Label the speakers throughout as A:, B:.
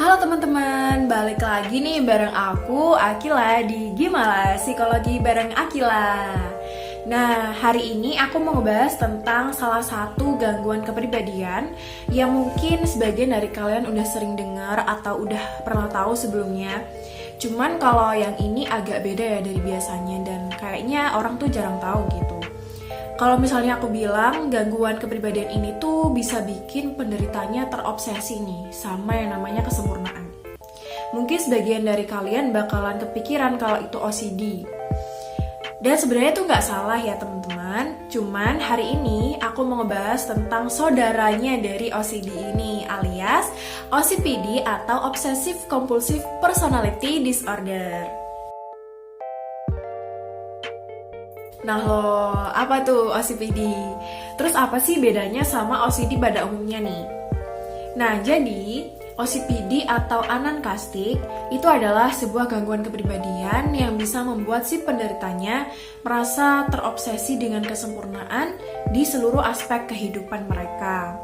A: Halo teman-teman, balik lagi nih bareng aku, Akila, di Gimala Psikologi bareng Akila. Nah, hari ini aku mau ngebahas tentang salah satu gangguan kepribadian yang mungkin sebagian dari kalian udah sering dengar atau udah pernah tahu sebelumnya. Cuman kalau yang ini agak beda ya dari biasanya dan kayaknya orang tuh jarang tahu gitu. Kalau misalnya aku bilang gangguan kepribadian ini tuh bisa bikin penderitanya terobsesi nih sama yang namanya kesempurnaan. Mungkin sebagian dari kalian bakalan kepikiran kalau itu OCD. Dan sebenarnya tuh nggak salah ya teman-teman. Cuman hari ini aku mau ngebahas tentang saudaranya dari OCD ini alias OCPD atau Obsessive Compulsive Personality Disorder. Nah lo, apa tuh OCPD? Terus apa sih bedanya sama OCD pada umumnya nih? Nah jadi, OCPD atau anankastik itu adalah sebuah gangguan kepribadian yang bisa membuat si penderitanya merasa terobsesi dengan kesempurnaan di seluruh aspek kehidupan mereka.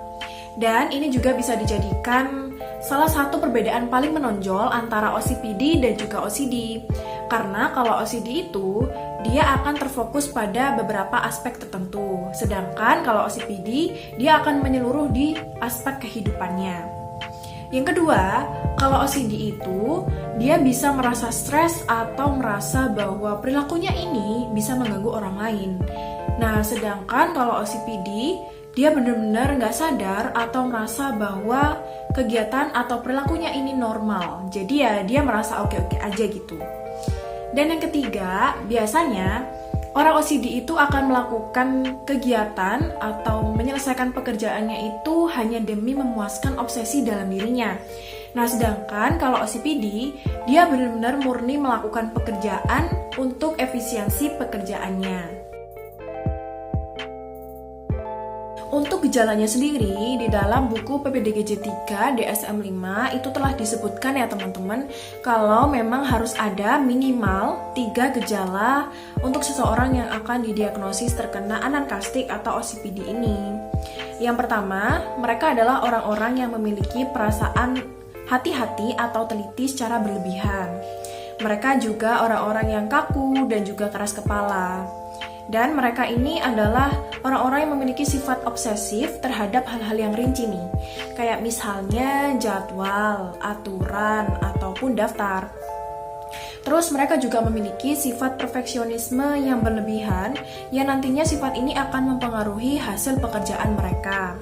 A: Dan ini juga bisa dijadikan salah satu perbedaan paling menonjol antara OCPD dan juga OCD. Karena kalau OCD itu, dia akan terfokus pada beberapa aspek tertentu. Sedangkan kalau OCPD, dia akan menyeluruh di aspek kehidupannya. Yang kedua, kalau OCD itu, dia bisa merasa stres atau merasa bahwa perilakunya ini bisa mengganggu orang lain. Nah, sedangkan kalau OCPD, dia benar-benar nggak sadar atau merasa bahwa kegiatan atau perilakunya ini normal. Jadi ya, dia merasa oke-oke aja gitu. Dan yang ketiga, biasanya orang OCD itu akan melakukan kegiatan atau menyelesaikan pekerjaannya itu hanya demi memuaskan obsesi dalam dirinya. Nah, sedangkan kalau OCPD, dia benar-benar murni melakukan pekerjaan untuk efisiensi pekerjaannya. Untuk gejalanya sendiri, di dalam buku PPDGJ 3 DSM-5 itu telah disebutkan ya teman-teman, kalau memang harus ada minimal 3 gejala untuk seseorang yang akan didiagnosis terkena anankastik atau OCPD ini. Yang pertama, mereka adalah orang-orang yang memiliki perasaan hati-hati atau teliti secara berlebihan. Mereka juga orang-orang yang kaku dan juga keras kepala. Dan mereka ini adalah orang-orang yang memiliki sifat obsesif terhadap hal-hal yang rinci nih. Kayak misalnya jadwal, aturan, ataupun daftar. Terus mereka juga memiliki sifat perfeksionisme yang berlebihan yang nantinya sifat ini akan mempengaruhi hasil pekerjaan mereka.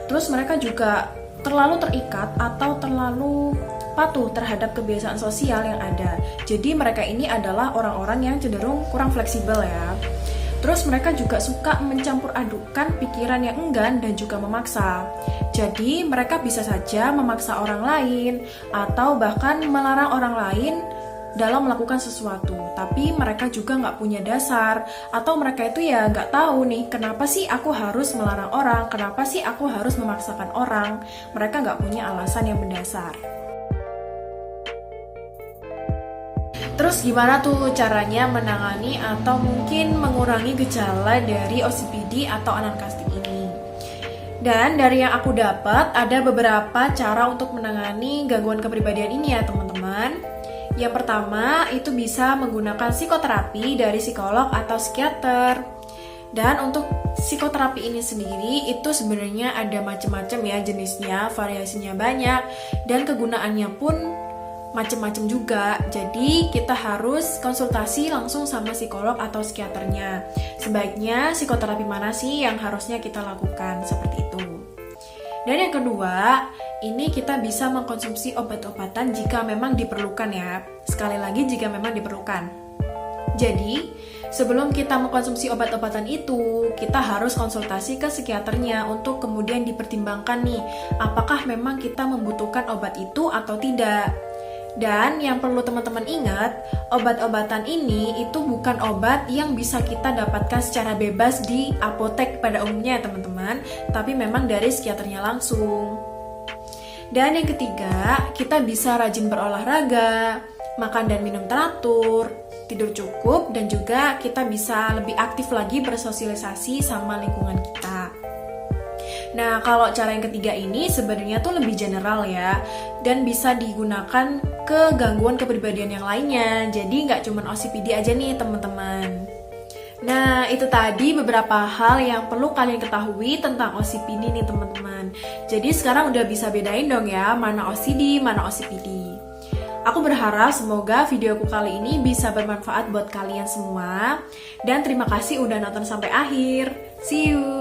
A: Terus mereka juga terlalu terikat atau terlalu patuh terhadap kebiasaan sosial yang ada. Jadi mereka ini adalah orang-orang yang cenderung kurang fleksibel ya. Terus mereka juga suka mencampur adukan pikiran yang enggan dan juga memaksa. Jadi mereka bisa saja memaksa orang lain atau bahkan melarang orang lain dalam melakukan sesuatu. Tapi mereka juga nggak punya dasar atau mereka itu ya nggak tahu nih kenapa sih aku harus melarang orang, kenapa sih aku harus memaksakan orang. Mereka nggak punya alasan yang mendasar. Terus gimana tuh caranya menangani atau mungkin mengurangi gejala dari OCPD atau anankastik ini? Dan dari yang aku dapat ada beberapa cara untuk menangani gangguan kepribadian ini ya teman-teman. Yang pertama itu bisa menggunakan psikoterapi dari psikolog atau psikiater. Dan untuk psikoterapi ini sendiri itu sebenarnya ada macam-macam ya jenisnya, variasinya banyak dan kegunaannya pun macam-macam juga. Jadi kita harus konsultasi langsung sama psikolog atau psikiaternya. Sebaiknya psikoterapi mana sih yang harusnya kita lakukan seperti itu. Dan yang kedua, ini kita bisa mengkonsumsi obat-obatan jika memang diperlukan ya. Sekali lagi jika memang diperlukan. Jadi, sebelum kita mengkonsumsi obat-obatan itu, kita harus konsultasi ke psikiaternya untuk kemudian dipertimbangkan nih, apakah memang kita membutuhkan obat itu atau tidak. Dan yang perlu teman-teman ingat, obat-obatan ini itu bukan obat yang bisa kita dapatkan secara bebas di apotek pada umumnya ya teman-teman, tapi memang dari psikiaternya langsung. Dan yang ketiga, kita bisa rajin berolahraga, makan dan minum teratur, tidur cukup, dan juga kita bisa lebih aktif lagi bersosialisasi sama lingkungan kita. Nah, kalau cara yang ketiga ini sebenarnya tuh lebih general ya, dan bisa digunakan ke gangguan kepribadian yang lainnya. Jadi nggak cuma OCPD aja nih teman-teman. Nah, itu tadi beberapa hal yang perlu kalian ketahui tentang OCPD nih teman-teman. Jadi sekarang udah bisa bedain dong ya, mana OCD, mana OCPD. Aku berharap semoga videoku kali ini bisa bermanfaat buat kalian semua. Dan terima kasih udah nonton sampai akhir. See you!